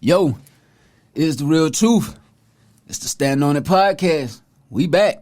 Yo, it's the real truth. It's the Stand On It podcast. We back.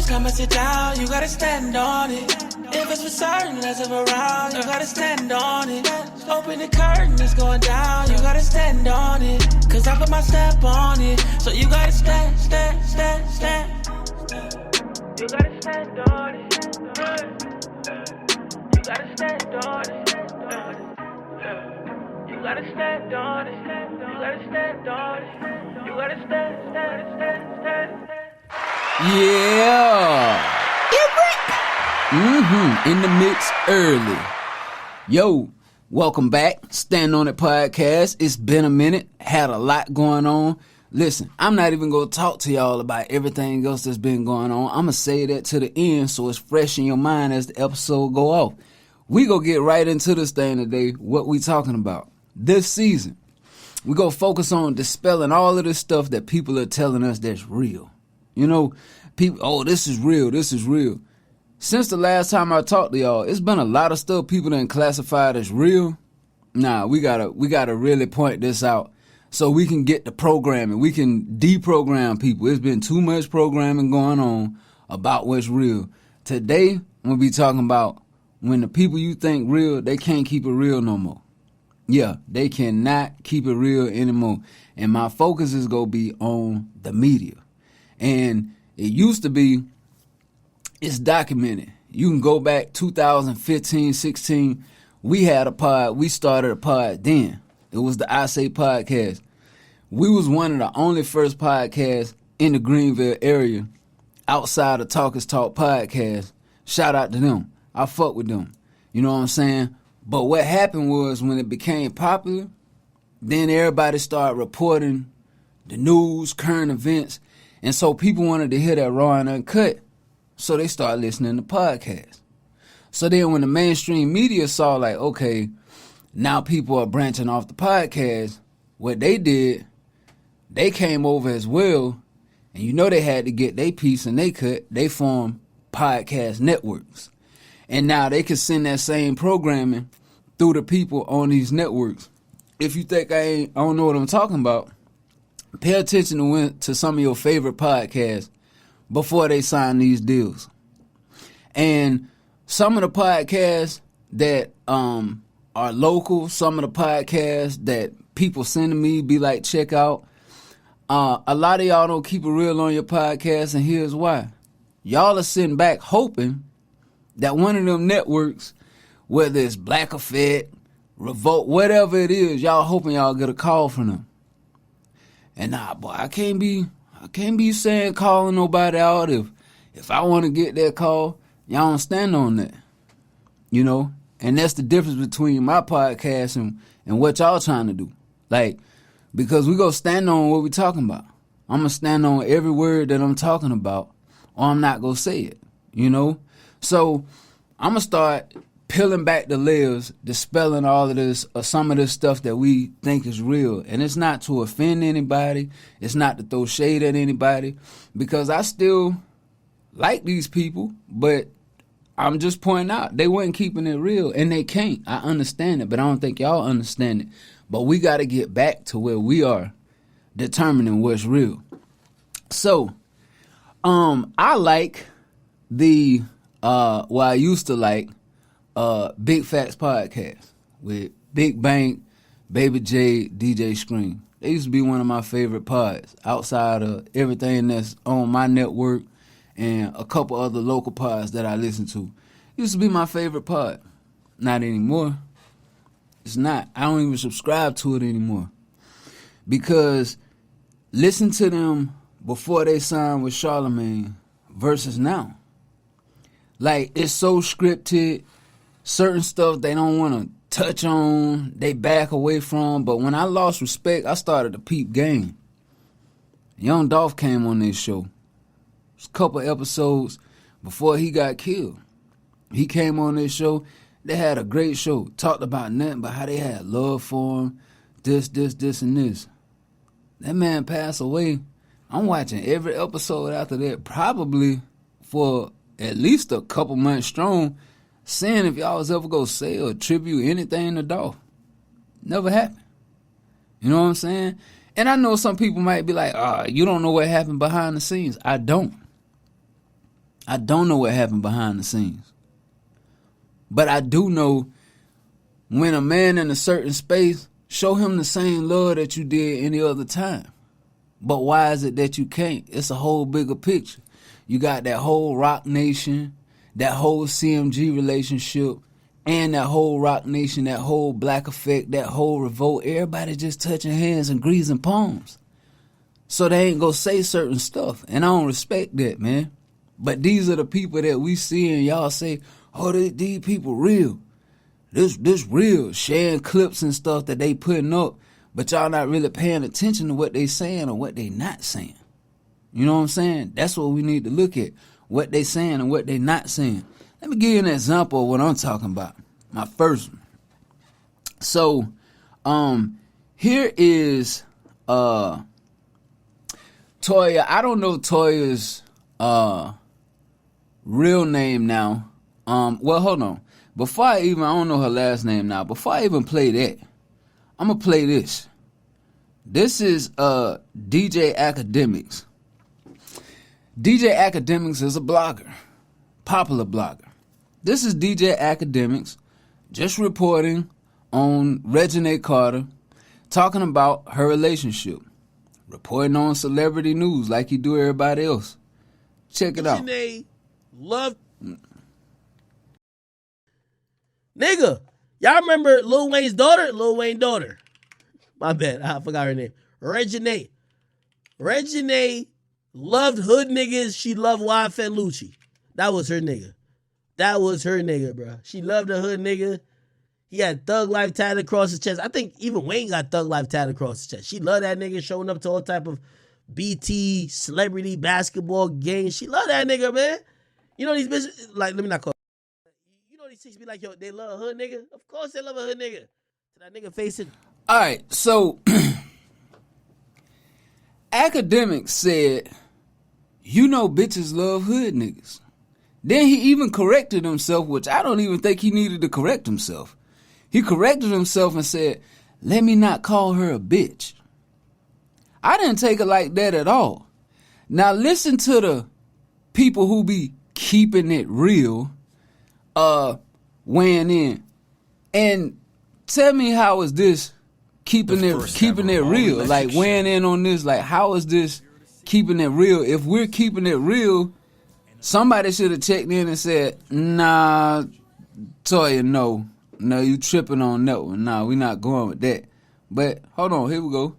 Come and sit down, you gotta stand on it. If it's for certain, let's have around, you gotta stand on it. Open the curtain, it's going down, you gotta stand on it. Cause I put my stamp on it, so you gotta stand. You gotta stand on it. You gotta stand on it. You gotta stand on it. You gotta stand on it. You gotta stand. Yeah. In the mix early. Yo, welcome back. Stand On It podcast. It's been a minute. Had a lot going on. Listen, I'm not even going to talk to y'all about everything else that's been going on. I'm going to say that to the end so it's fresh in your mind as the episode go off. We going to get right into this thing today, what we talking about. This season, we going to focus on dispelling all of this stuff that people are telling us that's real. You know, people, oh, this is real. Since the last time I talked to y'all, it's been a lot of stuff people done classified as real. Nah, we gotta really point this out so we can get the programming. We can deprogram people. It's been too much programming going on about what's real. Today, I'm gonna be talking about when the people you think real, they can't keep it real no more. Yeah, they cannot keep it real anymore. And my focus is gonna be on the media. And it used to be, it's documented. You can go back 2015, 16. We had a pod. We started a pod then. It was the I Say podcast. We was one of the only first podcasts in the Greenville area outside of Talk is Talk podcast. Shout out to them. I fuck with them. You know what I'm saying? But what happened was when it became popular, then everybody started reporting the news, current events. And so people wanted to hear that raw and uncut, so they started listening to podcasts. So then when the mainstream media saw like, okay, now people are branching off the podcast, what they did, they came over as well, and you know they had to get their piece and they cut, they formed podcast networks. And now they can send that same programming through the people on these networks. If you think I don't know what I'm talking about, pay attention to some of your favorite podcasts before they sign these deals. And some of the podcasts that are local, some of the podcasts that people send to me, be like, check out. A lot of y'all don't keep it real on your podcast, and here's why. Y'all are sitting back hoping that one of them networks, whether it's Black Effect, Revolt, whatever it is, y'all hoping y'all get a call from them. And nah, boy, I can't be saying calling nobody out. If I want to get that call, y'all don't stand on that. You know? And that's the difference between my podcast and what y'all trying to do. Like, because we go stand on what we talking about. I'm going to stand on every word that I'm talking about, or I'm not going to say it. You know? So, I'm going to start peeling back the layers, dispelling all of this or some of this stuff that we think is real. And it's not to offend anybody. It's not to throw shade at anybody, because I still like these people, but I'm just pointing out they weren't keeping it real, and they can't. I understand it, but I don't think y'all understand it. But we got to get back to where we are determining what's real. So, I like I used to like Big Facts podcast with Big Bank, Baby J, DJ Scream. They used to be one of my favorite pods outside of everything that's on my network and a couple other local pods that I listen to. Used to be my favorite pod. Not anymore. It's not. I don't even subscribe to it anymore. Because listen to them before they signed with Charlamagne versus now. Like, it's so scripted. Certain stuff they don't want to touch on, they back away from. But when I lost respect, I started to peep game. Young Dolph came on this show. A couple episodes before he got killed. He came on this show. They had a great show. Talked about nothing but how they had love for him. This, and this. That man passed away. I'm watching every episode after that, probably for at least a couple months strong, seeing if y'all was ever gonna say or tribute anything to Dolph. Never happened. You know what I'm saying? And I know some people might be like, you don't know what happened behind the scenes. I don't know what happened behind the scenes. But I do know when a man in a certain space, show him the same love that you did any other time. But why is it that you can't? It's a whole bigger picture. You got that whole Rock Nation, that whole CMG relationship, and that whole Rock Nation, that whole Black Effect, that whole revolt. Everybody just touching hands and greasing palms. So they ain't gonna say certain stuff. And I don't respect that, man. But these are the people that we see and y'all say, oh, these people real. This real. Sharing clips and stuff that they putting up. But y'all not really paying attention to what they saying or what they not saying. You know what I'm saying? That's what we need to look at. What they saying and what they not saying. Let me give you an example of what I'm talking about. My first one. So, here is Toya. I don't know Toya's real name now. Well, hold on. I don't know her last name now. Before I even play that, I'm gonna play this. This is DJ Academics. DJ Academics is a blogger, popular blogger. This is DJ Academics just reporting on Reginae Carter, talking about her relationship, reporting on celebrity news like he do everybody else. Check it out. Reginae loved... Nigga, y'all remember Lil Wayne's daughter? Lil Wayne's daughter. My bad, I forgot her name. Reginae. Reginae loved hood niggas. She loved YFN Lucci. That was her nigga. That was her nigga, bro. She loved a hood nigga. He had Thug Life tatted across his chest. I think even Wayne got Thug Life tatted across his chest. She loved that nigga showing up to all type of BT, celebrity, basketball games. She loved that nigga, man. You know these bitches, like, let me not call you know these chicks be like, yo, they love a hood nigga? Of course they love a hood nigga. To that nigga facing. All right, so Academics said, you know bitches love hood niggas. Then he even corrected himself, which I don't even think he needed to correct himself. He corrected himself and said, let me not call her a bitch. I didn't take it like that at all. Now listen to the people who be keeping it real, weighing in. And tell me, how is this keeping it real? Like, weighing in on this, like, how is this keeping it real? If we're keeping it real, somebody should have checked in and said, nah, Toya, no, you tripping on that one. Nah, we not going with that. But hold on, here we go.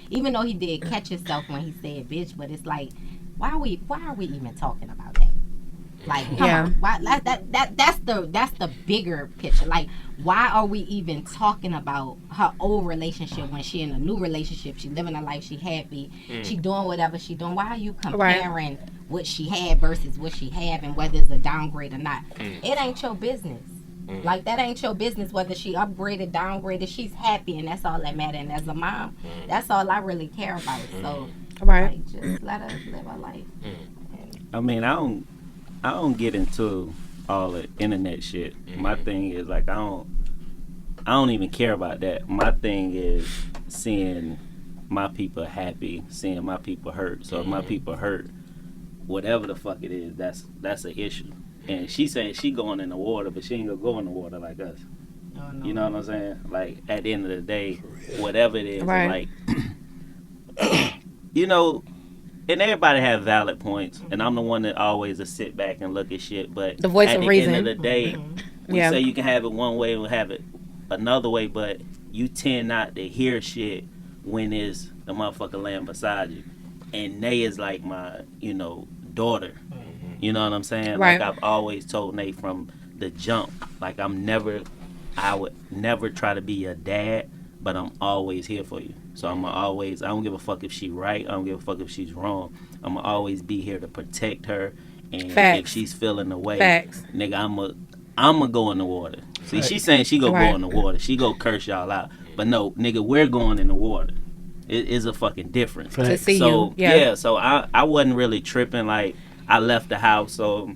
Even though he did catch himself when he said bitch, but it's like, why are we even talking about that? Like, come on, why, that's the bigger picture. Like, why are we even talking about her old relationship when she in a new relationship? She living her life, she happy, she doing whatever she doing. Why are you comparing what she had versus what she have and whether it's a downgrade or not? It ain't your business. Like, that ain't your business whether she upgraded, downgraded. She's happy, and that's all that matters. And as a mom, that's all I really care about. So, like, just let her live her life. I mean, I don't get into all the internet shit. My thing is, like, I don't even care about that. My thing is seeing my people happy, seeing my people hurt. So if my people hurt, whatever the fuck it is, that's an issue. And she saying she going in the water, but she ain't gonna go in the water like us. Oh, no. You know what I'm saying? Like, at the end of the day, whatever it is, like, you know, and everybody have valid points, and I'm the one that always will sit back and look at shit, but the voice at of the reason. end of the day, we say you can have it one way and have it another way, but you tend not to hear shit when there's the motherfucker laying beside you. And Nay is like my, you know, daughter. You know what I'm saying? Right. Like, I've always told Nate from the jump, like, I would never try to be your dad, but I'm always here for you. So I don't give a fuck if she right, I don't give a fuck if she's wrong. I'm gonna always be here to protect her. And if she's feeling the way, nigga, I'm gonna go in the water. See, she's saying she go in the water. She go curse y'all out. But no, nigga, we're going in the water. It is a fucking difference. To see So you, yeah. so I wasn't really tripping. Like I left the house, so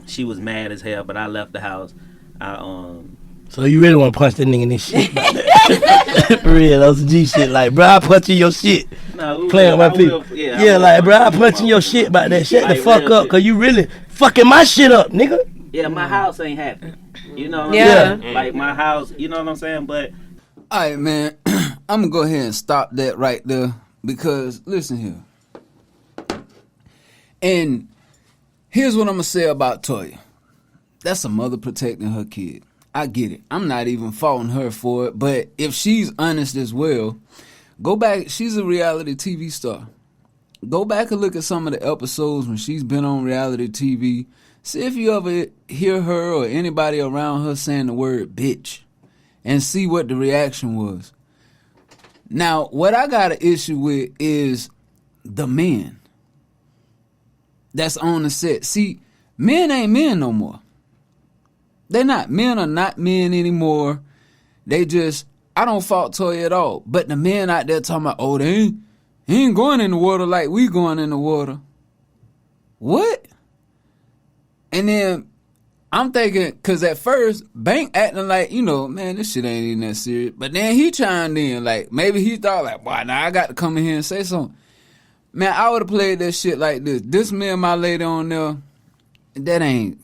she was mad as hell. But I left the house. So you really want to punch that nigga in this shit? For real, those G shit. Like, bro, I punch in your shit. No, Playing with my people. Yeah, like, bro, I punch in your shit about that. Shut the Like, fuck real up, shit. cause you really fucking my shit up, nigga. Yeah, my house ain't happy. You know what Yeah. I'm saying? Like my house, you know what I'm saying? But All right, man. I'm going to go ahead and stop that right there because, listen here. And here's what I'm going to say about Toya. That's a mother protecting her kid. I get it. I'm not even faulting her for it. But if she's honest as well, go back. She's a reality TV star. Go back and look at some of the episodes when she's been on reality TV. See if you ever hear her or anybody around her saying the word bitch. And see what the reaction was. Now, what I got an issue with is the men that's on the set. See, men ain't men no more. They're not. Men are not men anymore. They just, I don't fault Toya at all. But the men out there talking about, oh, they ain't going in the water like we going in the water. What? And then I'm thinking, because at first, Bank acting like, you know, man, this shit ain't even that serious. But then he chimed in, like, maybe he thought, like, boy, now I got to come in here and say something. Man, I would have played that shit like this. This me and my lady on there, that ain't,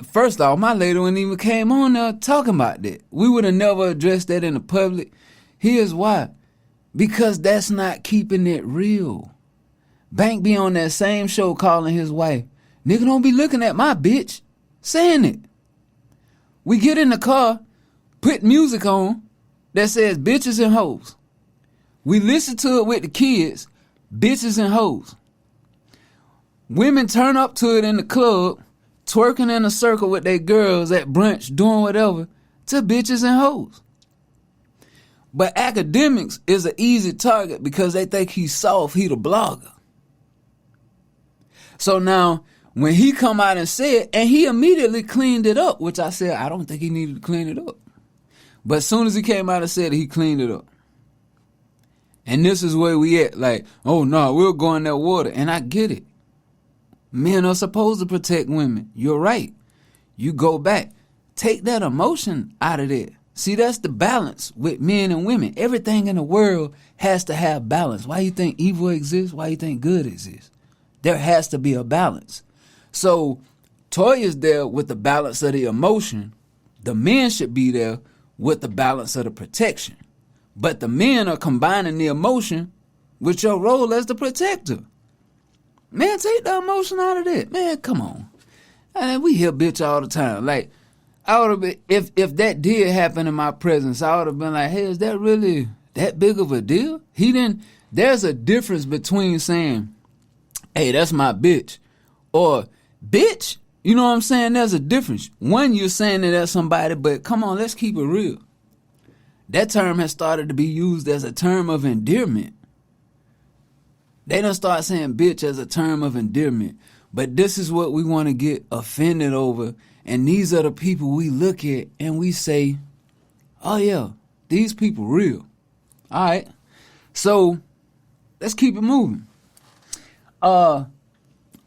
first off, my lady wouldn't even came on there talking about that. We would have never addressed that in the public. Here's why. Because that's not keeping it real. Bank be on that same show calling his wife, nigga, don't be looking at my bitch. Saying it. We get in the car, put music on that says bitches and hoes. We listen to it with the kids, bitches and hoes. Women turn up to it in the club, twerking in a circle with their girls at brunch, doing whatever, to bitches and hoes. But academics is an easy target because they think he's soft, he the blogger. So now, when he come out and said, and he immediately cleaned it up, which I said, I don't think he needed to clean it up. But as soon as he came out and said it, he cleaned it up. And this is where we at, like, oh no, we'll go in that water. And I get it. Men are supposed to protect women. You're right. You go back. Take that emotion out of there. See, that's the balance with men and women. Everything in the world has to have balance. Why you think evil exists? Why you think good exists? There has to be a balance. So Toya's there with the balance of the emotion. The men should be there with the balance of the protection. But the men are combining the emotion with your role as the protector. Man, take the emotion out of that. Man, come on. And we hear bitch all the time. Like, I would have been, if that did happen in my presence, I would have been like, hey, is that really that big of a deal? There's a difference between saying, hey, that's my bitch, or bitch, you know what I'm saying? There's a difference. One, you're saying it at somebody, but come on, let's keep it real. That term has started to be used as a term of endearment. They don't start saying bitch as a term of endearment. But this is what we want to get offended over. And these are the people we look at and we say, oh yeah, these people real. All right. So let's keep it moving.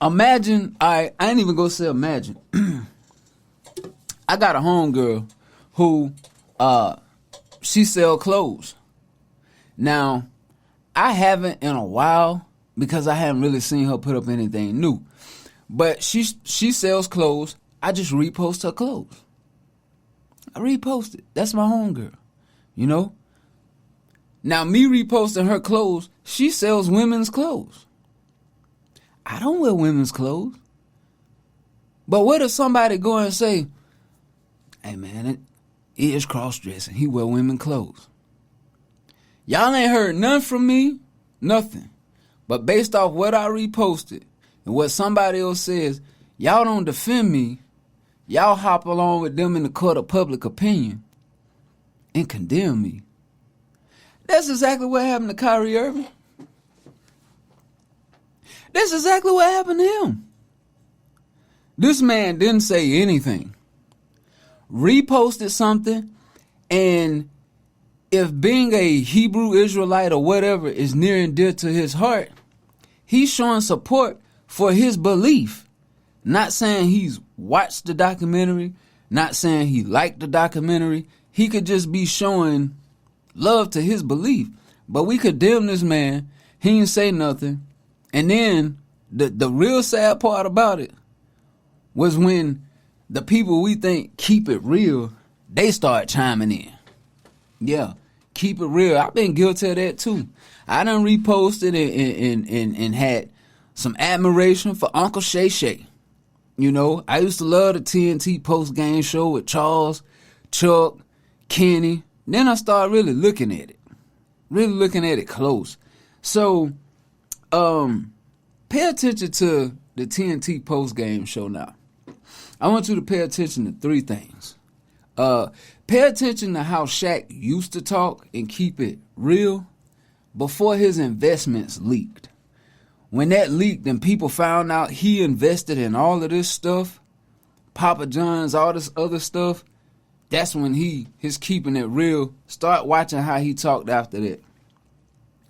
Imagine, I ain't even gonna say imagine. I got a homegirl who, she sell clothes. Now, I haven't in a while because I haven't really seen her put up anything new. But she sells clothes. I just repost her clothes. I repost it. That's my homegirl, you know? Now, me reposting her clothes, she sells women's clothes. I don't wear women's clothes. But what if somebody go and say, hey man, he is cross-dressing. He wear women's clothes. Y'all ain't heard none from me, nothing. But based off what I reposted and what somebody else says, y'all don't defend me. Y'all hop along with them in the court of public opinion and condemn me. That's exactly what happened to Kyrie Irving. That's exactly what happened to him. This man didn't say anything. Reposted something, and if being a Hebrew Israelite or whatever is near and dear to his heart, he's showing support for his belief. Not saying he's watched the documentary, not saying he liked the documentary. He could just be showing love to his belief. But we condemn this man. He didn't say nothing. And then the real sad part about it was when the people we think keep it real, they start chiming in. Yeah, keep it real. I've been guilty of that too. I done reposted and had some admiration for Uncle Shay Shay. You know, I used to love the TNT post-game show with Charles, Chuck, Kenny. Then I started really looking at it close. So, pay attention to the TNT post-game show now. I want you to pay attention to three things. Pay attention to how Shaq used to talk and keep it real before his investments leaked. When that leaked and people found out he invested in all of this stuff, Papa John's, all this other stuff, that's when his keeping it real. Start watching how he talked after that.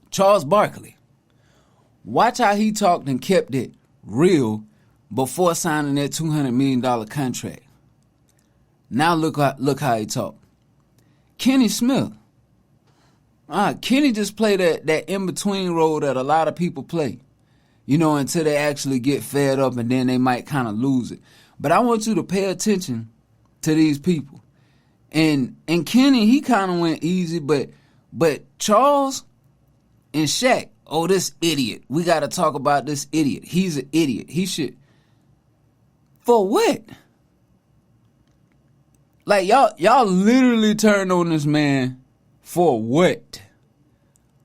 Charles Barkley. Watch how he talked and kept it real before signing that $200 million contract. Now look how he talked. Kenny Smith. Kenny just played that in-between role that a lot of people play. You know, until they actually get fed up and then they might kind of lose it. But I want you to pay attention to these people. And Kenny, he kind of went easy, but Charles and Shaq, oh, this idiot. We got to talk about this idiot. He's an idiot. He should. For what? Like, y'all literally turned on this man for what?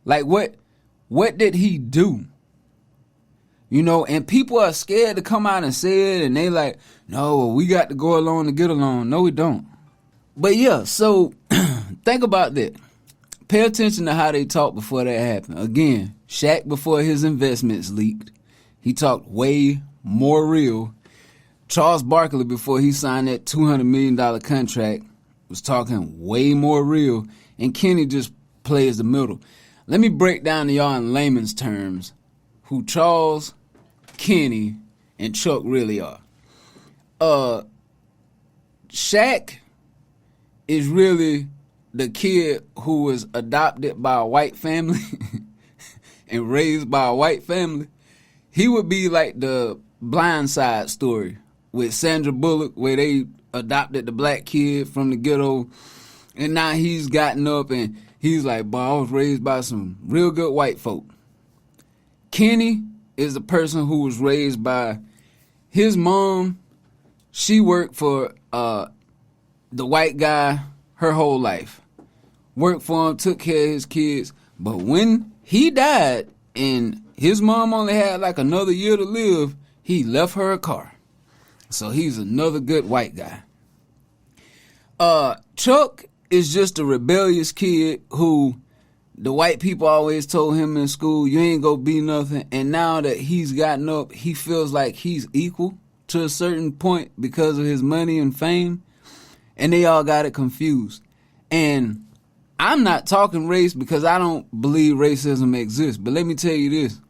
Like, what did he do? You know, and people are scared to come out and say it, and they like, no, we got to go along to get along. No, we don't. But yeah, so think about that. Pay attention to how they talked before that happened. Again, Shaq before his investments leaked, he talked way more real. Charles Barkley before he signed that $200 million contract was talking way more real. And Kenny just plays the middle. Let me break down to y'all in layman's terms who Charles, Kenny, and Chuck really are. Shaq is really the kid who was adopted by a white family and raised by a white family. He would be like the Blind Side story with Sandra Bullock, where they adopted the black kid from the ghetto, and now he's gotten up and he's like, "Boy, I was raised by some real good white folk." Kenny is the person who was raised by his mom. She worked for the white guy her whole life. Worked for him, took care of his kids. But when he died and his mom only had like another year to live, he left her a car. So he's another good white guy. Chuck is just a rebellious kid who the white people always told him in school, you ain't gonna be nothing. And now that he's gotten up, he feels like he's equal to a certain point because of his money and fame. And they all got it confused. And I'm not talking race because I don't believe racism exists. But let me tell you this.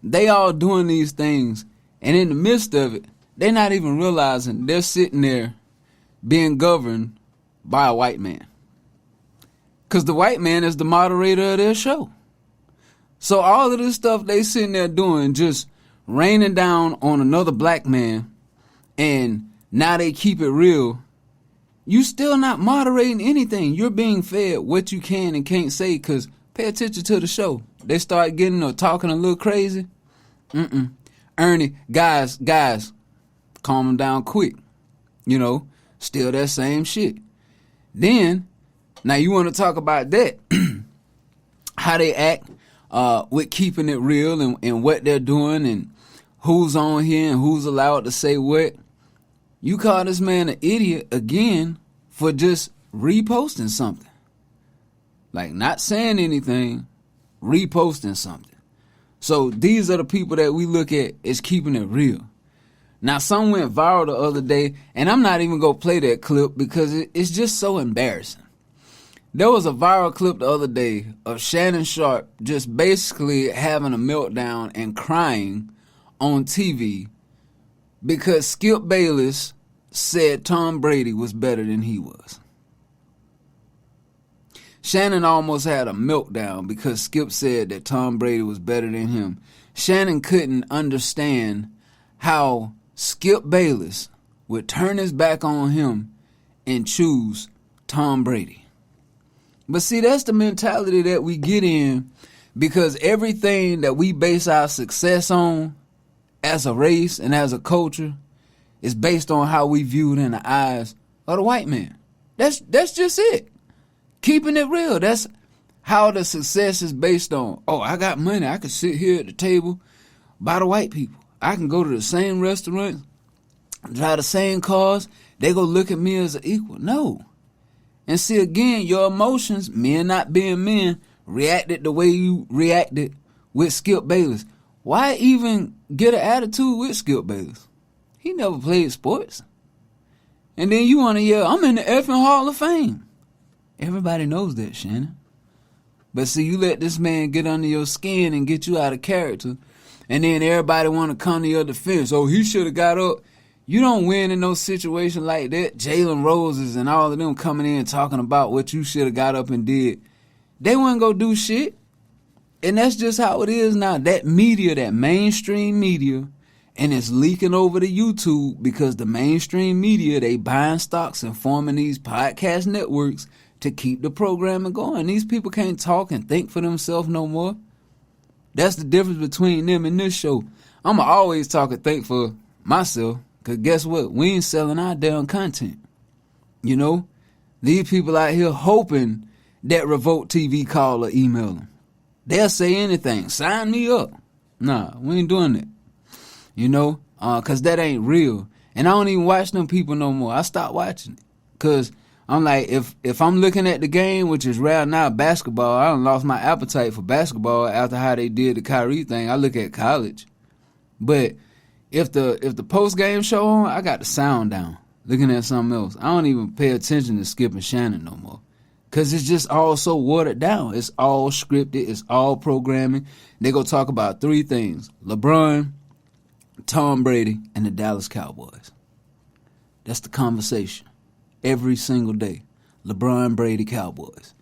They all doing these things. And in the midst of it, they're not even realizing they're sitting there being governed by a white man. Because the white man is the moderator of their show. So all of this stuff they sitting there doing, just raining down on another black man, and now they keep it real. You still not moderating anything. You're being fed what you can and can't say, because pay attention to the show. They start getting or talking a little crazy. Ernie, guys, calm them down quick. You know, still that same shit. Then, now you want to talk about that. How they act with keeping it real and what they're doing and who's on here and who's allowed to say what. You call this man an idiot again for just reposting something. Like not saying anything, reposting something. So these are the people that we look at as keeping it real. Now some went viral the other day, and I'm not even going to play that clip because it's just so embarrassing. There was a viral clip the other day of Shannon Sharp just basically having a meltdown and crying on TV because Skip Bayless said Tom Brady was better than he was. Shannon almost had a meltdown because Skip said that Tom Brady was better than him. Shannon couldn't understand how Skip Bayless would turn his back on him and choose Tom Brady. But see, that's the mentality that we get in because everything that we base our success on as a race and as a culture is based on how we view it in the eyes of the white man. That's just it. Keeping it real. That's how the success is based on. Oh, I got money. I can sit here at the table by the white people. I can go to the same restaurants, drive the same cars. They go look at me as an equal. No. And see, again, your emotions, men not being men, reacted the way you reacted with Skip Bayless. Why even get an attitude with Skip Bayless? He never played sports. And then you want to yell, I'm in the effing Hall of Fame. Everybody knows that, Shannon. But see, you let this man get under your skin and get you out of character, and then everybody want to come to your defense. Oh, he should have got up. You don't win in no situation like that. Jalen Roses and all of them coming in talking about what you should have got up and did. They wouldn't go do shit. And that's just how it is now. That media, that mainstream media, and it's leaking over to YouTube because the mainstream media, they buying stocks and forming these podcast networks to keep the programming going. These people can't talk and think for themselves no more. That's the difference between them and this show. I'ma always talk and think for myself. Because guess what? We ain't selling our damn content. You know? These people out here hoping that Revolt TV call or email them. They'll say anything. Sign me up. Nah, we ain't doing that. You know? Because that ain't real. And I don't even watch them people no more. I stopped watching it. Because I'm like, if I'm looking at the game, which is rare now, basketball, I done lost my appetite for basketball after how they did the Kyrie thing. I look at college. But if the post-game show on, I got the sound down, looking at something else. I don't even pay attention to Skip and Shannon no more. Because it's just all so watered down. It's all scripted. It's all programming. They go talk about three things. LeBron, Tom Brady, and the Dallas Cowboys. That's the conversation. Every single day. LeBron, Brady, Cowboys.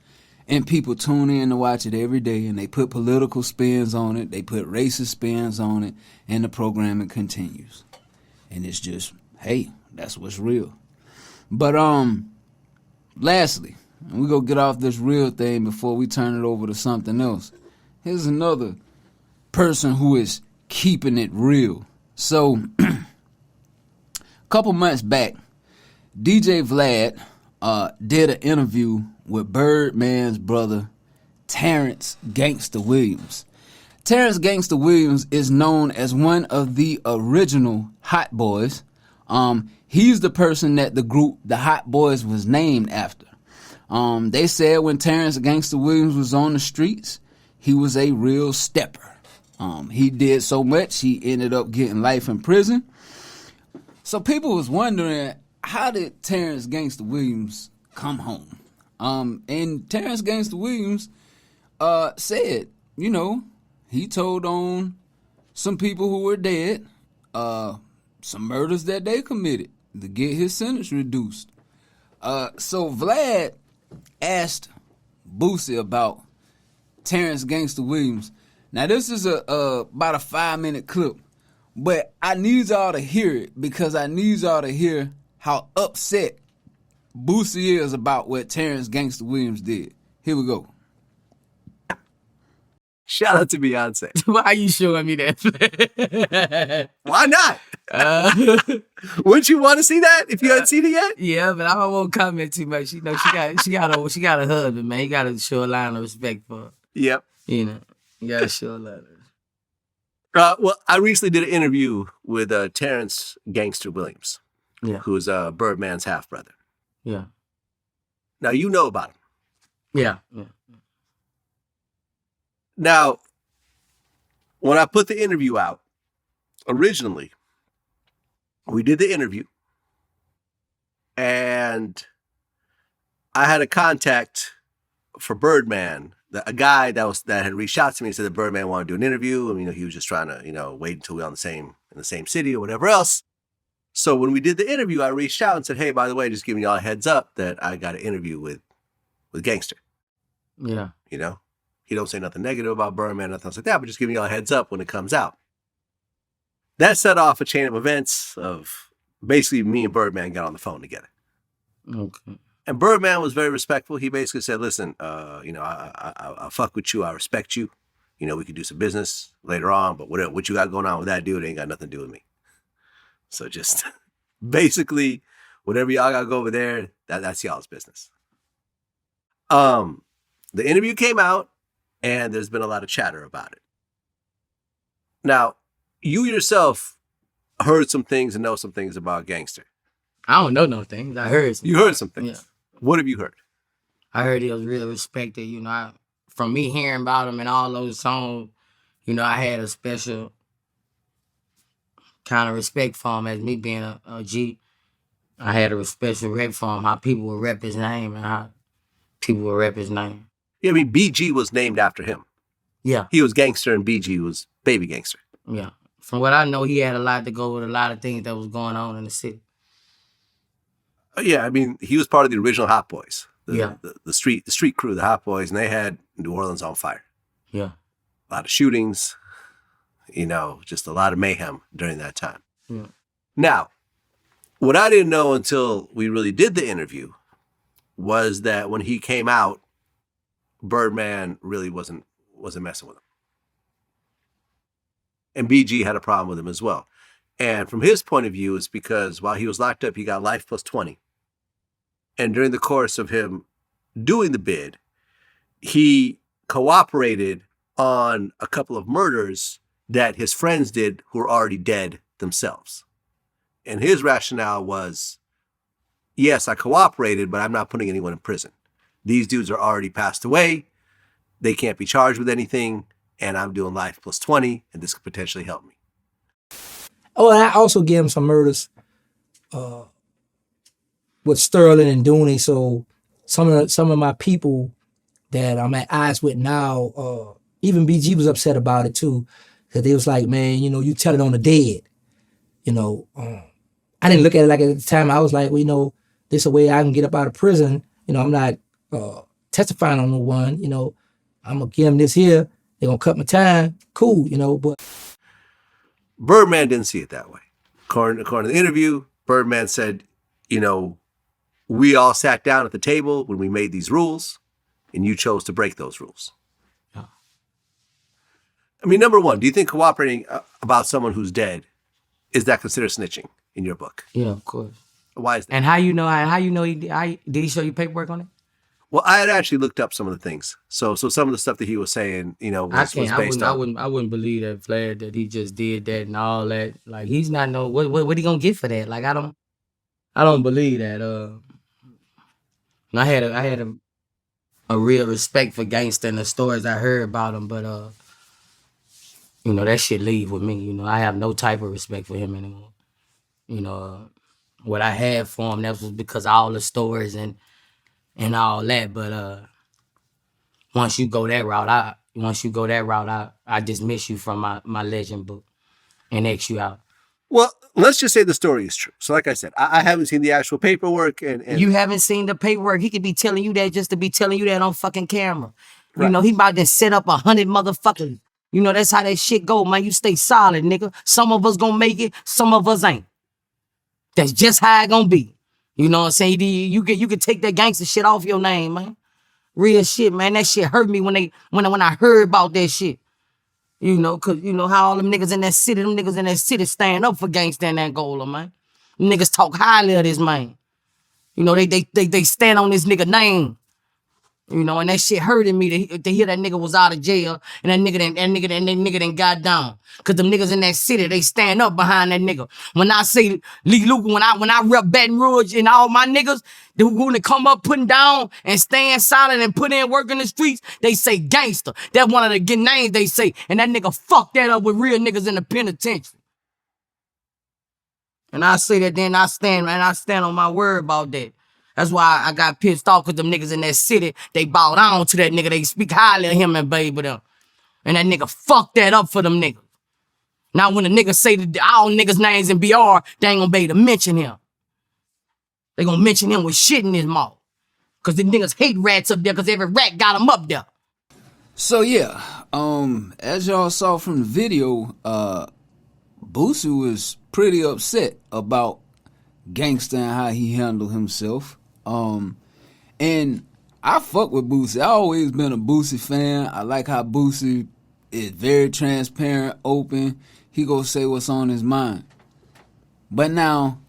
And people tune in to watch it every day, and they put political spins on it, they put racist spins on it, and the programming continues. And it's just, hey, that's what's real. But lastly, and we go get off this real thing before we turn it over to something else. Here's another person who is keeping it real. So, a couple months back, DJ Vlad did an interview with Birdman's brother, Terrence Gangsta Williams. Terrence Gangsta Williams is known as one of the original Hot Boys. He's the person that the group, the Hot Boys, was named after. They said when Terrence Gangsta Williams was on the streets, he was a real stepper. He did so much, he ended up getting life in prison. So people was wondering, how did Terrence Gangsta Williams come home? And Terrence Gangsta Williams said, you know, he told on some people who were dead, some murders that they committed to get his sentence reduced. So Vlad asked Boosie about Terrence Gangsta Williams. Now this is about a 5-minute clip, but I need y'all to hear it because I need y'all to hear how upset Boosie is about what Terrence Gangsta Williams did. Here we go. Shout out to Beyonce. Why are you showing me that? Why not? Wouldn't you want to see that if you hadn't seen it yet? Yeah, but I won't comment too much. You know, she got a husband, man. You got to show a line of respect for her. Yep. You know, you got to show a line of respect. Well, I recently did an interview with Terrence Gangsta Williams, who's Birdman's half brother. Yeah. Now you know about him. Yeah. Now, when I put the interview out, originally, we did the interview, and I had a contact for Birdman, a guy that had reached out to me and said that Birdman wanted to do an interview. And, he was just trying to, wait until we were in the same city or whatever else. So when we did the interview, I reached out and said, hey, by the way, just giving y'all a heads up that I got an interview with Gangster. Yeah. He don't say nothing negative about Birdman, nothing else like that, but just giving y'all a heads up when it comes out. That set off a chain of events of basically me and Birdman got on the phone together. Okay. And Birdman was very respectful. He basically said, listen, I fuck with you. I respect you. We could do some business later on, but what you got going on with that dude ain't got nothing to do with me. So just basically whatever y'all got to go over there, that's y'all's business. The interview came out and there's been a lot of chatter about it. Now, you yourself heard some things and know some things about Gangster. I don't know no things. I heard some. You heard some things. Yeah. What have you heard? I heard he was really respected. From me hearing about him and all those songs, I had a special kind of respect for him as me being a G. I had a special rep for him, how people would rep his name and how people would rep his name. Yeah, BG was named after him. Yeah. He was Gangster and BG was Baby Gangster. Yeah. From what I know, he had a lot to go with a lot of things that was going on in the city. Yeah, he was part of the original Hot Boys. Yeah. The street crew, the Hot Boys, and they had New Orleans on fire. Yeah. A lot of shootings, just a lot of mayhem during that time. Yeah. Now, what I didn't know until we really did the interview was that when he came out, Birdman really wasn't messing with him. And BG had a problem with him as well. And from his point of view, it's because while he was locked up, he got life plus 20. And during the course of him doing the bid, he cooperated on a couple of murders that his friends did who were already dead themselves. And his rationale was, yes, I cooperated, but I'm not putting anyone in prison. These dudes are already passed away. They can't be charged with anything. And I'm doing life plus 20, and this could potentially help me. Oh, and I also gave him some murders with Sterling and Dooney. So some of my people that I'm at odds with now, even BG was upset about it too. Because they was like, man, you tell it on the dead. I didn't look at it like at the time. I was like, well, this is a way I can get up out of prison. I'm not testifying on no one. I'm going to give them this here. They're going to cut my time. Cool, but... Birdman didn't see it that way. According to the interview, Birdman said, we all sat down at the table when we made these rules, and you chose to break those rules. Yeah. Number one, do you think cooperating about someone who's dead, is that considered snitching in your book? Yeah, of course. Why is that? And how you know he did he show you paperwork on it? Well, I had actually looked up some of the things. So some of the stuff that he was saying, was based on. I wouldn't believe that Vlad that he just did that and all that. Like he's not what he gonna get for that? Like I don't believe that. I had a real respect for Gangster and the stories I heard about him, but that shit leave with me. I have no type of respect for him anymore. What I had for him, that was because of all the stories and all that. But once you go that route, I dismiss you from my legend book and X you out. Well, let's just say the story is true. So like I said, I haven't seen the actual paperwork. And You haven't seen the paperwork. He could be telling you that just to be telling you that on fucking camera. Right. He about to set up 100 motherfuckers. That's how that shit go, man. You stay solid, nigga. Some of us gonna make it, some of us ain't. That's just how it gonna be. You know what I'm saying? You can take that gangster shit off your name, man. Real shit, man. That shit hurt me when I heard about that shit. Cause how all them niggas in that city stand up for gangster and Angola, man. Them niggas talk highly of this man. They stand on this nigga name. And that shit hurted me to hear that nigga was out of jail and that nigga done got down. Cause them niggas in that city, they stand up behind that nigga. When I say Lee Luke, when I rep Baton Rouge and all my niggas, they gonna come up, putting down and staying silent and put in work in the streets, they say gangster. That's one of the good names they say. And that nigga fucked that up with real niggas in the penitentiary. And I say that then I stand on my word about that. That's why I got pissed off because them niggas in that city, they bowed down to that nigga. They speak highly of him and baby them. And that nigga fucked that up for them niggas. Now when the niggas say all niggas' names in BR, they ain't gonna be able to mention him. They gonna mention him with shit in his mouth. Cause the niggas hate rats up there cause every rat got them up there. So yeah, as y'all saw from the video, Boosie was pretty upset about Gangsta and how he handled himself. And I fuck with Boosie. I always been a Boosie fan. I like how Boosie is very transparent, open. He go say what's on his mind. But now,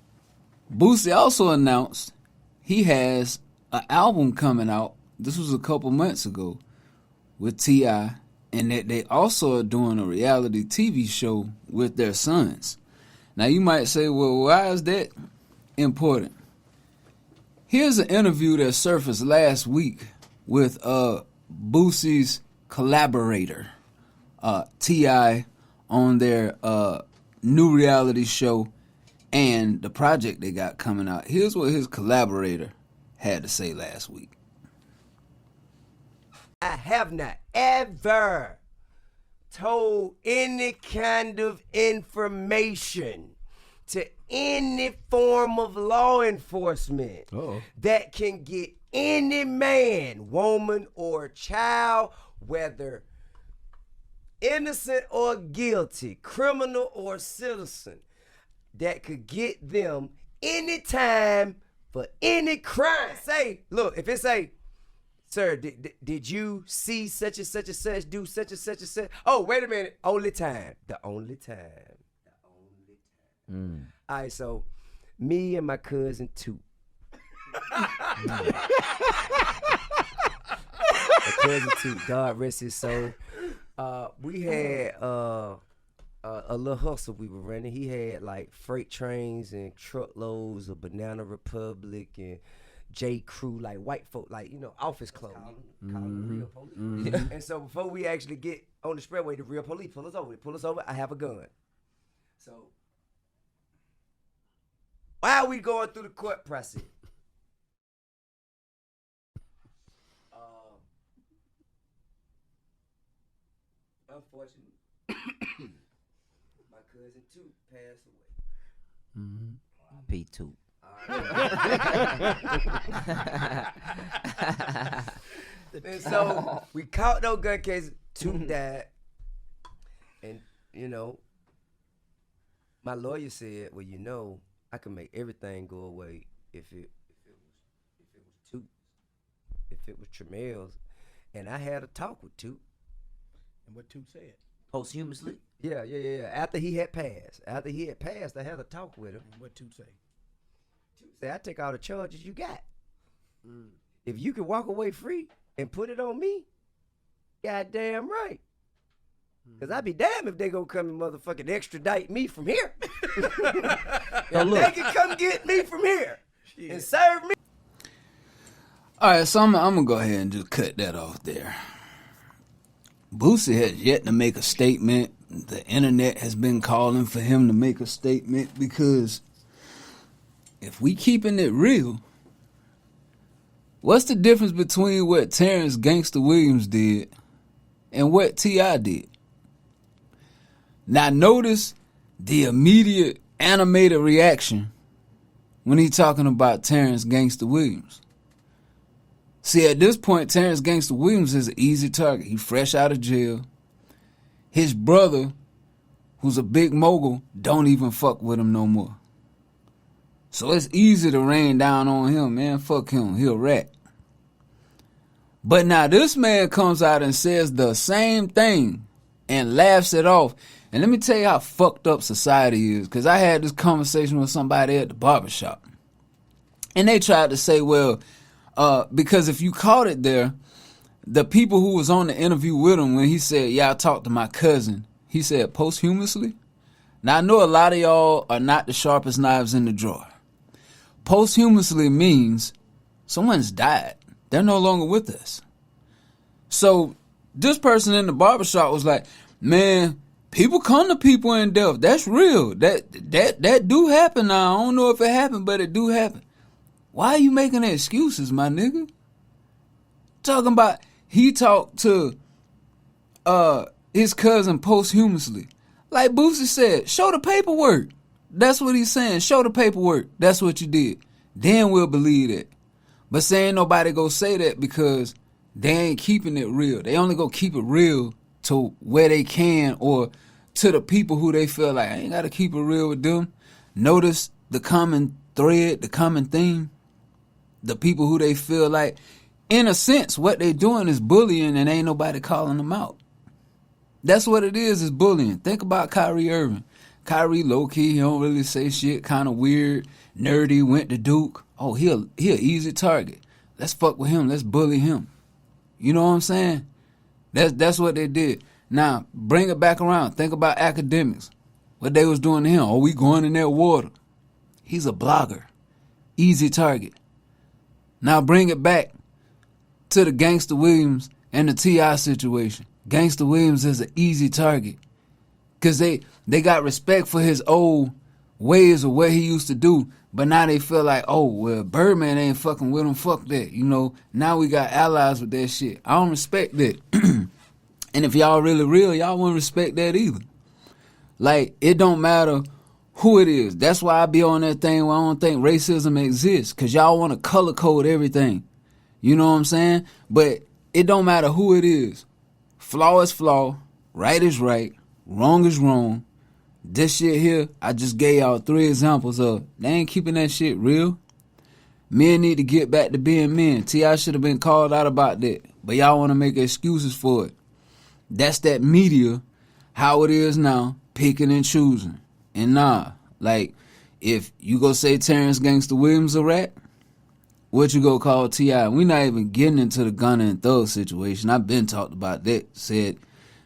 Boosie also announced he has an album coming out. This was a couple months ago with T.I. And that they also are doing a reality TV show with their sons. Now you might say, well, why is that important? Here's an interview that surfaced last week with Boosie's collaborator, T.I., on their new reality show and the project they got coming out. Here's what his collaborator had to say last week. I have not ever told any kind of information to any form of law enforcement that can get any man, woman, or child, whether innocent or guilty, criminal or citizen, that could get them any time for any crime. Say, look, if it say, sir, did you see such and such and such, do such and such and such? Oh, wait a minute. Only time. The only time. All right, so me and my cousin, too. My cousin, too. God rest his soul. We had a little hustle we were running. He had like freight trains and truckloads of Banana Republic and J. Crew, like white folk, like, you know, office clothes. Call them real police. And so before we actually get on the spreadway, the real police pull us over. They pull us over, I have a gun. So while we going through the court process, unfortunately, my cousin too passed away. P2. And so we caught no gun cases. Two died, and you know, my lawyer said, "Well, you know, I can make everything go away if it was Toot, if it was Tramel's." And I had a talk with Toot. And what Toot said? Posthumously? Yeah. After he had passed, I had a talk with him. And what Toot say? Toot said, "I take all the charges you got. If you can walk away free and put it on me, goddamn right. Because I'd be damned if they gonna come and motherfucking extradite me from here. They can come get me from here and serve me." All right, so I'm gonna go ahead and just cut that off there. Boosie has yet to make a statement. The internet has been calling for him to make a statement because if we keeping it real, what's the difference between what Terrence Gangsta Williams did and what T.I. did? Now notice the immediate animated reaction when he talking about Terrence Gangsta Williams. See, at this point, Terrence Gangsta Williams is an easy target. He fresh out of jail. His brother, who's a big mogul, don't even fuck with him no more. So it's easy to rain down on him, man. Fuck him. He a rat. But now this man comes out and says the same thing and laughs it off. And let me tell you how fucked up society is. Because I had this conversation with somebody at the barbershop. And they tried to say, well, because if you caught it there, the people who was on the interview with him when he said, yeah, I talked to my cousin, he said posthumously. Now I know a lot of y'all are not the sharpest knives in the drawer. Posthumously means someone's died. They're no longer with us. So this person in the barbershop was like, man, people come to people in death. That's real. That do happen now. I don't know if it happened, but it do happen. Why are you making excuses, my nigga? Talking about he talked to his cousin posthumously. Like Boosie said, show the paperwork. That's what he's saying. Show the paperwork. That's what you did. Then we'll believe it. But saying nobody go say that because they ain't keeping it real. They only go keep it real to where they can or to the people who they feel like, I ain't got to keep it real with them. Notice the common thread, the common theme. The people who they feel like, in a sense, what they doing is bullying and ain't nobody calling them out. That's what it is bullying. Think about Kyrie Irving. Kyrie low-key, he don't really say shit, kind of weird, nerdy, went to Duke. Oh, he a easy target. Let's fuck with him. Let's bully him. You know what I'm saying? That's what they did. Now, bring it back around. Think about academics. What they was doing to him. Oh, we going in that water. He's a blogger. Easy target. Now bring it back to the Gangsta Williams and the T.I. situation. Gangsta Williams is an easy target. Because they got respect for his old ways of what he used to do. But now they feel like, oh, well, Birdman ain't fucking with him. Fuck that. You know, now we got allies with that shit. I don't respect that. And if y'all really real, y'all wouldn't respect that either. Like, it don't matter who it is. That's why I be on that thing where I don't think racism exists. Because y'all want to color code everything. You know what I'm saying? But it don't matter who it is. Flaw is flaw. Right is right. Wrong is wrong. This shit here, I just gave y'all 3 examples of. They ain't keeping that shit real. Men need to get back to being men. T.I. should have been called out about that. But y'all want to make excuses for it. That's that media, how it is now, picking and choosing. And nah, like, if you go say Terrence Gangsta Williams a rat, what you go call T.I.? We not even getting into the Gunna and Thug situation. I've been talked about that. Said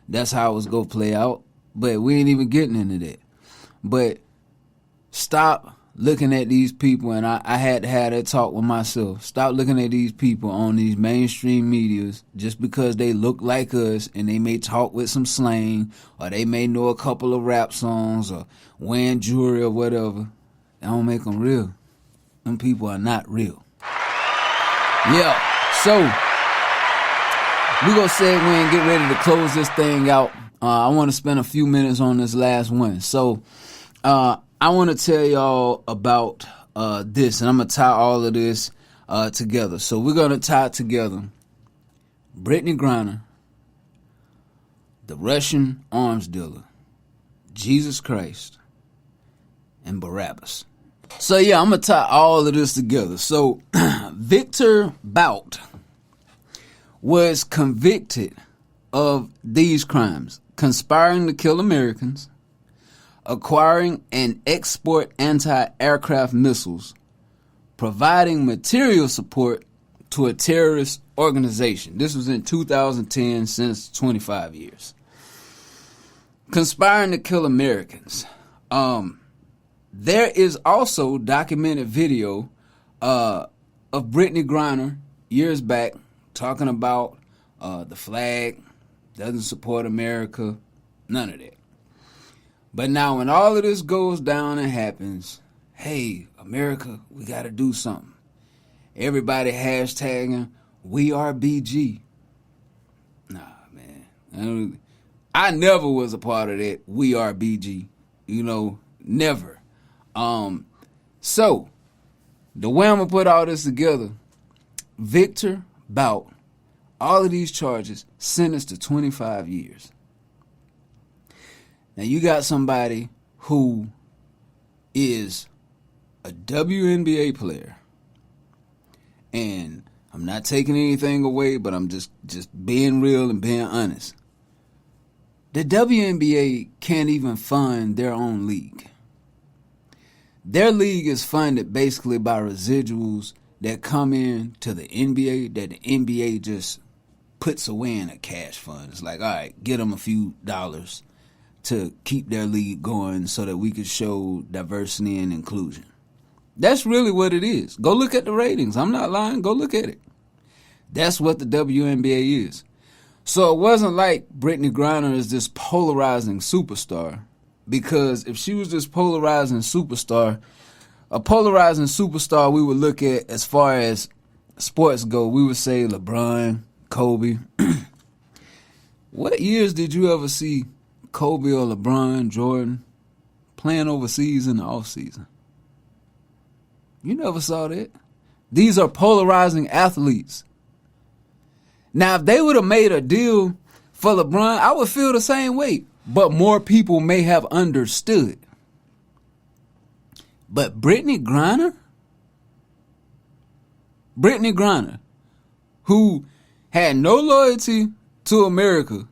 that's how it was going to play out. But we ain't even getting into that. But stop looking at these people, and I had to have that talk with myself. Stop looking at these people on these mainstream medias just because they look like us and they may talk with some slang or they may know a couple of rap songs or wearing jewelry or whatever. That don't make them real. Them people are not real. Yeah, so we gonna segue and get ready to close this thing out. I want to spend a few minutes on this last one. So I want to tell y'all about this, and I'm going to tie all of this together. So we're going to tie it together. Brittany Griner, the Russian arms dealer, Jesus Christ, and Barabbas. So yeah, I'm going to tie all of this together. So Victor Bout was convicted of these crimes: conspiring to kill Americans, acquiring and export anti-aircraft missiles, providing material support to a terrorist organization. This was in 2010, since 25 years. Conspiring to kill Americans. There is also documented video of Brittany Griner years back talking about the flag, doesn't support America, none of that. But now when all of this goes down and happens, hey, America, we got to do something. Everybody hashtagging, we are BG. Nah, man. I never was a part of that, we are BG. You know, never. So, the way I'm going to put all this together, Victor Bout, all of these charges, sentenced to 25 years. Now, you got somebody who is a WNBA player, and I'm not taking anything away, but I'm just being real and being honest. The WNBA can't even fund their own league. Their league is funded basically by residuals that come in to the NBA that the NBA just puts away in a cash fund. It's like, all right, get them a few dollars to keep their league going so that we can show diversity and inclusion. That's really what it is. Go look at the ratings. I'm not lying. Go look at it. That's what the WNBA is. So it wasn't like Brittany Griner is this polarizing superstar, because if she was this polarizing superstar, a polarizing superstar we would look at as far as sports go, we would say LeBron, Kobe. What years did you ever see Kobe or LeBron, Jordan playing overseas in the offseason? You never saw that. These are polarizing athletes. Now, if they would have made a deal for LeBron, I would feel the same way. But more people may have understood. But Brittany Griner, who had no loyalty to America,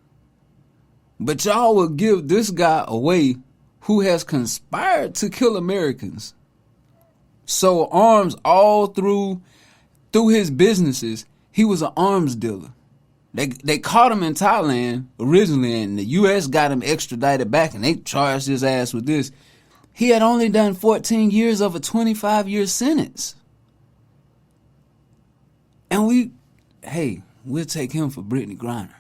but y'all will give this guy away who has conspired to kill Americans. So arms all through his businesses. He was an arms dealer. They caught him in Thailand originally, and the U.S. got him extradited back, and they charged his ass with this. He had only done 14 years of a 25-year sentence. And we'll take him for Brittany Griner.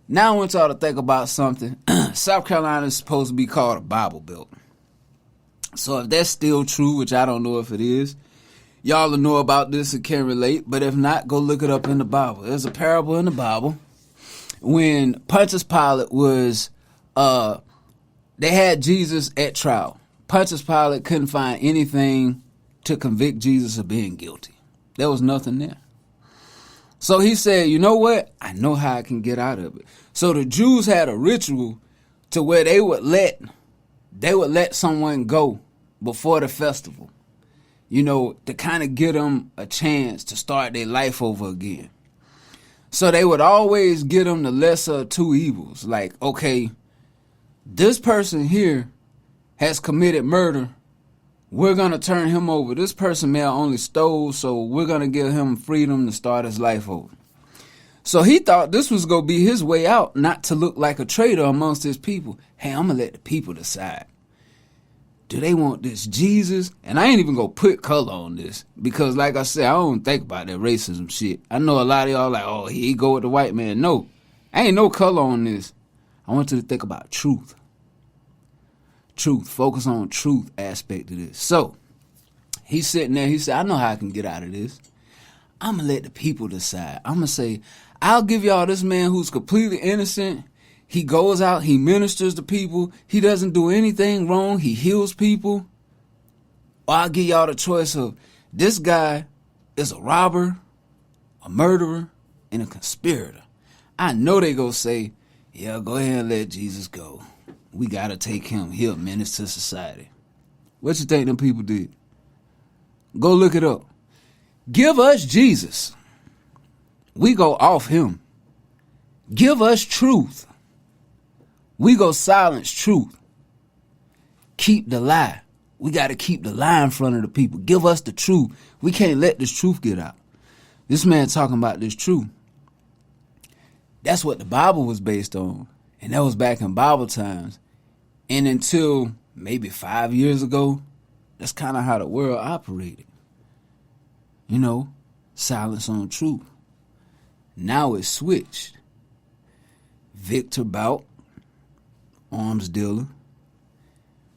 Now I want y'all to think about something. South Carolina is supposed to be called a Bible Belt. So if that's still true, which I don't know if it is, y'all will know about this and can relate. But if not, go look it up in the Bible. There's a parable in the Bible when Pontius Pilate was, they had Jesus at trial. Pontius Pilate couldn't find anything to convict Jesus of being guilty. There was nothing there. So he said, you know what? I know how I can get out of it. So the Jews had a ritual to where they would let someone go before the festival, you know, to kind of give them a chance to start their life over again. So they would always give them the lesser of two evils. Like, okay, this person here has committed murder. We're going to turn him over. This person may have only stole, so we're going to give him freedom to start his life over. So he thought this was going to be his way out, not to look like a traitor amongst his people. Hey, I'm going to let the people decide. Do they want this Jesus? And I ain't even going to put color on this because, like I said, I don't think about that racism shit. I know a lot of y'all like, oh, here he go with the white man. No, ain't no color on this. I want you to think about truth. Truth. Focus on truth aspect of this. So he's sitting there. He said, I know how I can get out of this. I'm going to let the people decide. I'm going to say, I'll give y'all this man who's completely innocent. He goes out. He ministers to people. He doesn't do anything wrong. He heals people. Or I'll give y'all the choice of this guy is a robber, a murderer, and a conspirator. I know they going to say, yeah, go ahead and let Jesus go. We got to take him. He'll menace to society. What you think them people did? Go look it up. Give us Jesus. We go off him. Give us truth. We go silence truth. Keep the lie. We got to keep the lie in front of the people. Give us the truth. We can't let this truth get out. This man talking about this truth. That's what the Bible was based on. And that was back in Bible times. And until maybe 5 years ago, that's kind of how the world operated. You know, silence on truth. Now it's switched. Victor Bout, arms dealer.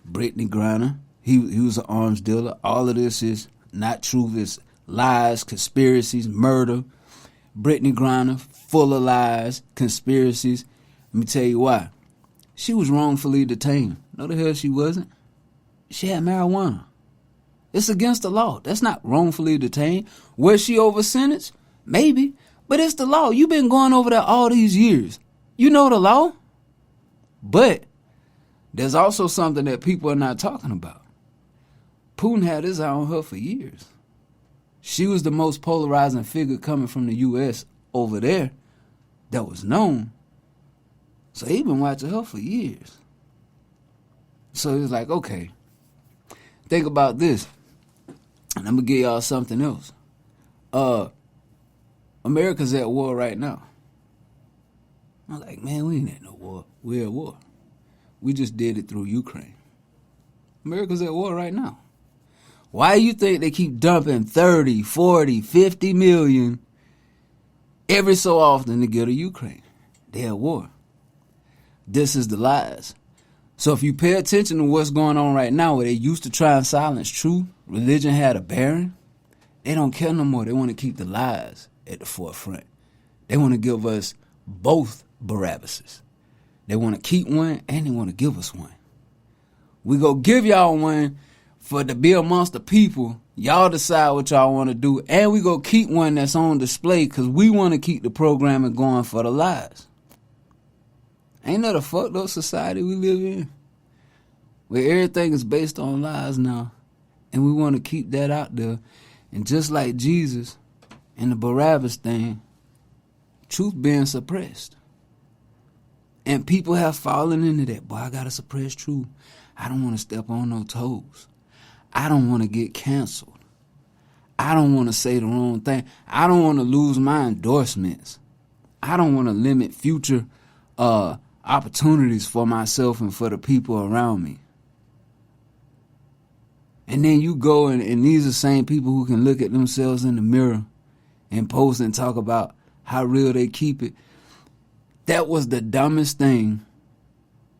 Brittany Griner, he was an arms dealer. All of this is not truth. It's lies, conspiracies, murder. Brittany Griner, full of lies, conspiracies. Let me tell you why. She was wrongfully detained. No, the hell she wasn't. She had marijuana. It's against the law. That's not wrongfully detained. Was she over sentenced? Maybe. But it's the law. You've been going over that all these years. You know the law. But there's also something that people are not talking about. Putin had his eye on her for years. She was the most polarizing figure coming from the U.S. over there that was known. So he been watching her for years. So he was like, okay, think about this. And I'm going to give y'all something else. America's at war right now. I'm like, man, we ain't at no war. We're at war. We just did it through Ukraine. America's at war right now. Why do you think they keep dumping 30, 40, 50 million every so often to get to Ukraine? They're at war. This is the lies. So if you pay attention to what's going on right now, where they used to try and silence truth, religion had a bearing, they don't care no more. They want to keep the lies at the forefront. They want to give us both Barabbases. They want to keep one and they want to give us one. We go give y'all one for to be amongst the people. Y'all decide what y'all want to do. And we go keep one that's on display because we want to keep the programming going for the lies. Ain't that a fucked up society we live in? Where everything is based on lies now. And we want to keep that out there. And just like Jesus and the Barabbas thing, truth being suppressed. And people have fallen into that. Boy, I got to suppress truth. I don't want to step on no toes. I don't want to get canceled. I don't want to say the wrong thing. I don't want to lose my endorsements. I don't want to limit future opportunities for myself and for the people around me. And then you go and these are the same people who can look at themselves in the mirror and post and talk about how real they keep it. That was the dumbest thing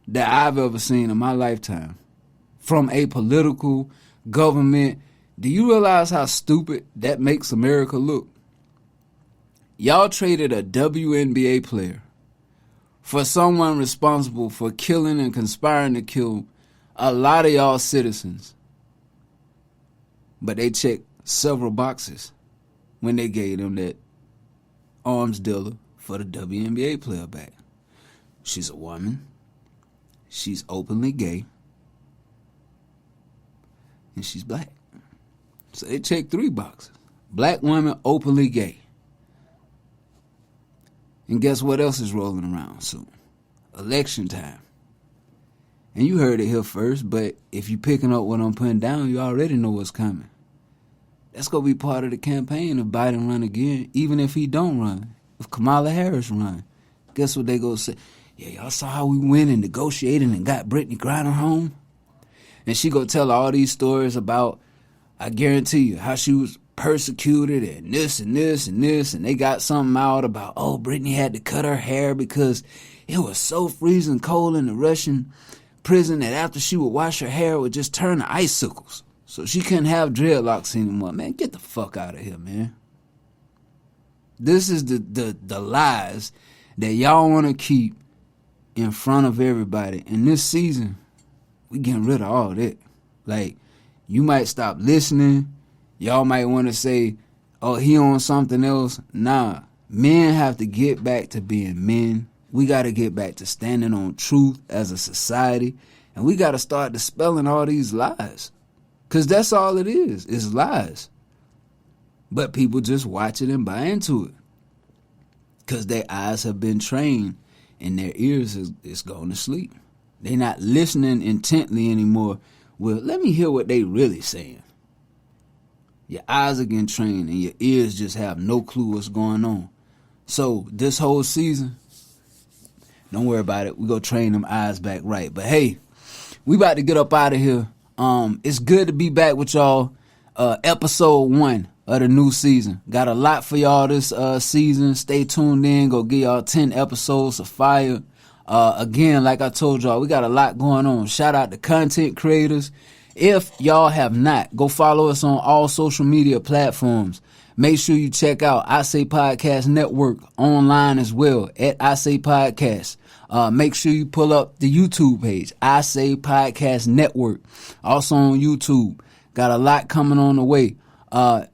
that I've ever seen in my lifetime. From a political government. Do you realize how stupid that makes America look? Y'all traded a WNBA player for someone responsible for killing and conspiring to kill a lot of y'all citizens. But they checked several boxes when they gave them that arms dealer for the WNBA player back. She's a woman. She's openly gay. And she's black. So they checked 3 boxes. Black woman, openly gay. And guess what else is rolling around soon? Election time. And you heard it here first, but if you picking up what I'm putting down, you already know what's coming. That's going to be part of the campaign if Biden run again, even if he don't run. If Kamala Harris run, guess what they going to say? Yeah, y'all saw how we went and negotiated and got Brittany Griner home? And she going to tell all these stories about, I guarantee you, how she was persecuted and this and this and this. And they got something out about, oh, Brittany had to cut her hair because it was so freezing cold in the Russian prison that after she would wash her hair, it would just turn to icicles. So she couldn't have dreadlocks anymore. Man, get the fuck out of here, man. This is the lies that y'all want to keep in front of everybody. And this season, we getting rid of all that. Like, you might stop listening. Y'all might want to say, oh, he on something else. Nah, men have to get back to being men. We got to get back to standing on truth as a society. And we got to start dispelling all these lies. Because that's all it is lies. But people just watch it and buy into it. Because their eyes have been trained and their ears is going to sleep. They're not listening intently anymore. Well, let me hear what they really saying. Your eyes are getting trained and your ears just have no clue what's going on. So this whole season, don't worry about it. We go train them eyes back right. But hey, we about to get up out of here. It's good to be back with y'all. Episode 1 of the new season. Got a lot for y'all this season. Stay tuned in. Go get y'all 10 episodes of fire. Again, like I told y'all, we got a lot going on. Shout out to content creators. If y'all have not, go follow us on all social media platforms. Make sure you check out I Say Podcast Network online as well at I Say Podcast. Make sure you pull up the YouTube page, I Say Podcast Network. Also on YouTube. Got a lot coming on the way.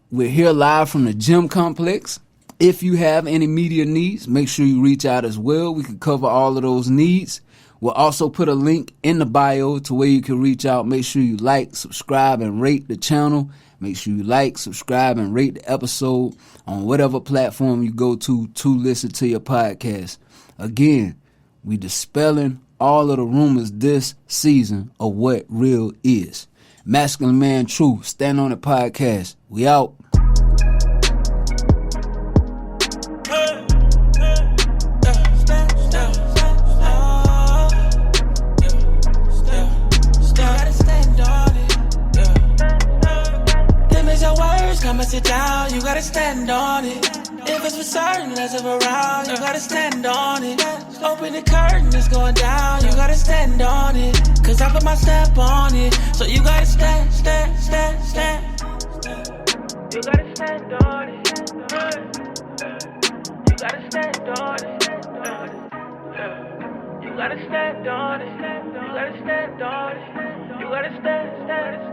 We're here live from the gym complex. If you have any media needs, make sure you reach out as well. We can cover all of those needs. We'll also put a link in the bio to where you can reach out. Make sure you like, subscribe, and rate the channel. Make sure you like, subscribe, and rate the episode on whatever platform you go to listen to your podcast. Again, we dispelling all of the rumors this season of what real is. Masculine Man Truth, Stand on It Podcast. We out. Sit down, you gotta stand on it. If it's for certain, less of around, you gotta stand on it. Open the curtain, it's going down, you gotta stand on it. Cause I put my stamp on it. So you gotta stand. You gotta stand on it. You gotta stand on it. You gotta stand on it. You gotta stand on it. You gotta stand.